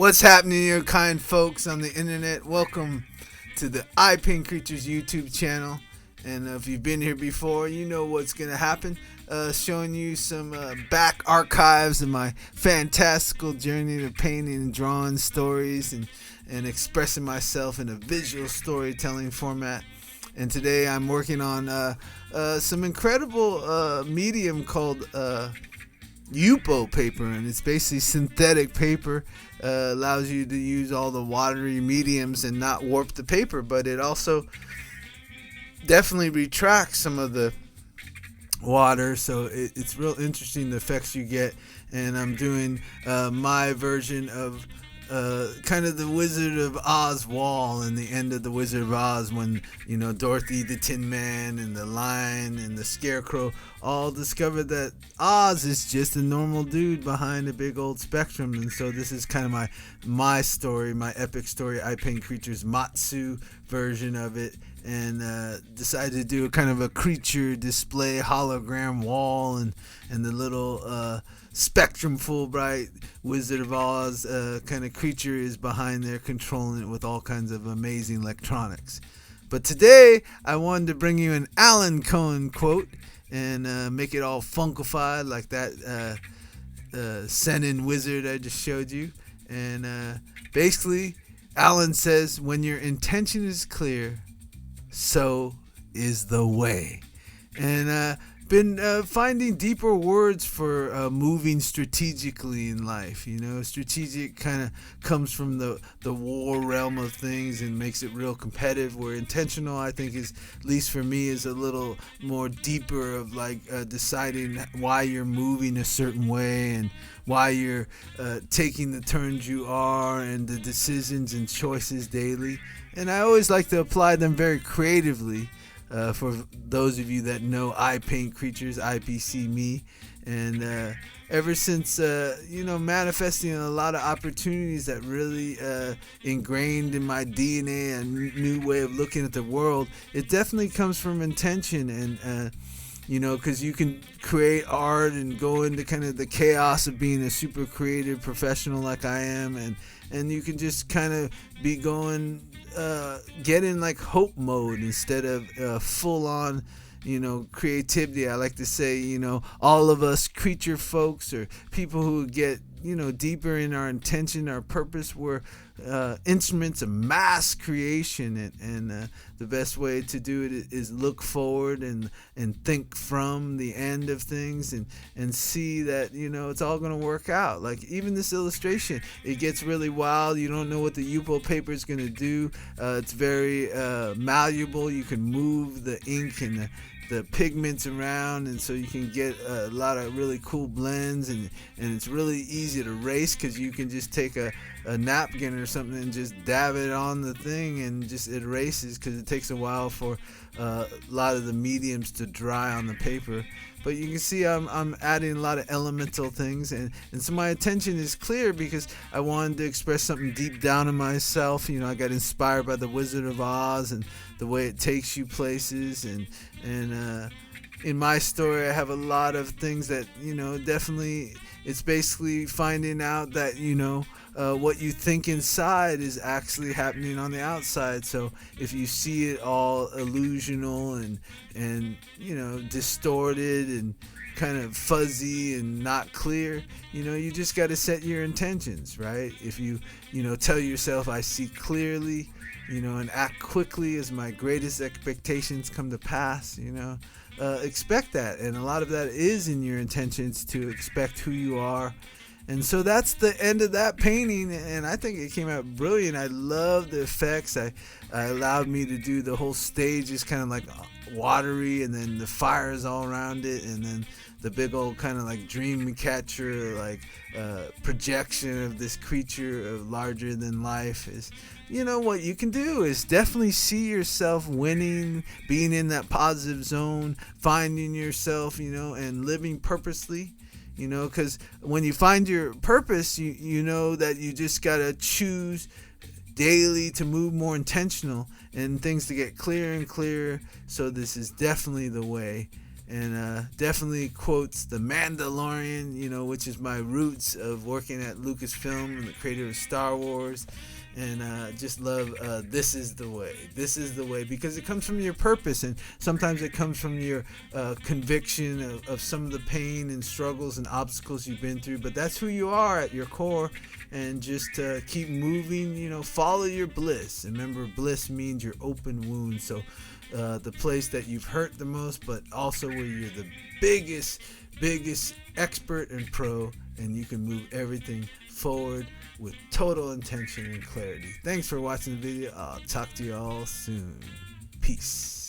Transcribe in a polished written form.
What's happening, you kind folks on the internet? Welcome to the Ipaintcreatures YouTube channel. And if you've been here before, you know what's going to happen. Showing you some back archives of my fantastical journey to painting and drawing stories and expressing myself in a visual storytelling format. And today I'm working on some incredible medium called Yupo paper, and it's basically synthetic paper. Allows you to use all the watery mediums and not warp the paper, but it also definitely retracts some of the water, so it's real interesting the effects you get. And I'm doing my version of kind of the Wizard of Oz wall in the end of the Wizard of Oz, when Dorothy the Tin Man and the Lion and the Scarecrow all discovered that Oz is just a normal dude behind a big old spectrum. And so this is kind of my story, my epic story, Ipaintcreatures MATSU version of it, and decided to do a kind of a creature display hologram wall, and the little Spectrum Fulbright Wizard of Oz kind of creature is behind there controlling it with all kinds of amazing electronics. But today I wanted to bring you an Alan Cohen quote and make it all funkified like that Senin wizard I just showed you. And basically Alan says, when your intention is clear, so is the way. And been finding deeper words for moving strategically in life. Strategic kind of comes from the war realm of things and makes it real competitive, where intentional, I think, is, at least for me, is a little more deeper of like deciding why you're moving a certain way and why you're taking the turns you are and the decisions and choices daily. And I always like to apply them very creatively. For those of you that know Ipaintcreatures, IPC me, and ever since manifesting a lot of opportunities that really ingrained in my DNA a new way of looking at the world, it definitely comes from intention. And because you can create art and go into kind of the chaos of being a super creative professional like I am, and you can just kind of be going get in like hope mode instead of full on creativity. I like to say all of us creature folks, or people who get deeper in our intention, our purpose, we're instruments of mass creation. And the best way to do it is look forward and think from the end of things, and see that it's all going to work out. Like even this illustration, it gets really wild. You don't know what the Yupo paper is going to do. It's very malleable. You can move the ink and the pigments around, and so you can get a lot of really cool blends, and it's really easy to erase, because you can just take a napkin or something and just dab it on the thing, and just it erases, because it takes a while for a lot of the mediums to dry on the paper. But you can see I'm adding a lot of elemental things, and so my attention is clear because I wanted to express something deep down in myself. I got inspired by the Wizard of Oz and the way it takes you places, and in my story I have a lot of things that definitely, it's basically finding out that what you think inside is actually happening on the outside. So if you see it all illusional and distorted and kind of fuzzy and not clear, you just got to set your intentions, right? If you tell yourself, I see clearly, and act quickly as my greatest expectations come to pass, expect that. And a lot of that is in your intentions, to expect who you are. And so that's the end of that painting, and I think it came out brilliant. I love the effects. I allowed me to do the whole stage is kind of like watery, and then the fire is all around it, and then the big old kind of like dream catcher, like projection of this creature of larger than life is, what you can do is definitely see yourself winning, being in that positive zone, finding yourself, and living purposely. Because when you find your purpose, you know that you just got to choose daily to move more intentional and things to get clearer and clearer. So this is definitely the way. and definitely quotes The Mandalorian, which is my roots of working at Lucasfilm and the creator of Star Wars. And just love This Is the Way. This is the way, because it comes from your purpose, and sometimes it comes from your conviction of some of the pain and struggles and obstacles you've been through. But that's who you are at your core, and just keep moving. Follow your bliss. Remember, bliss means your open wound. So the place that you've hurt the most, but also where you're the biggest expert and pro, and you can move everything forward with total intention and clarity. Thanks for watching the video. I'll talk to you all soon. Peace.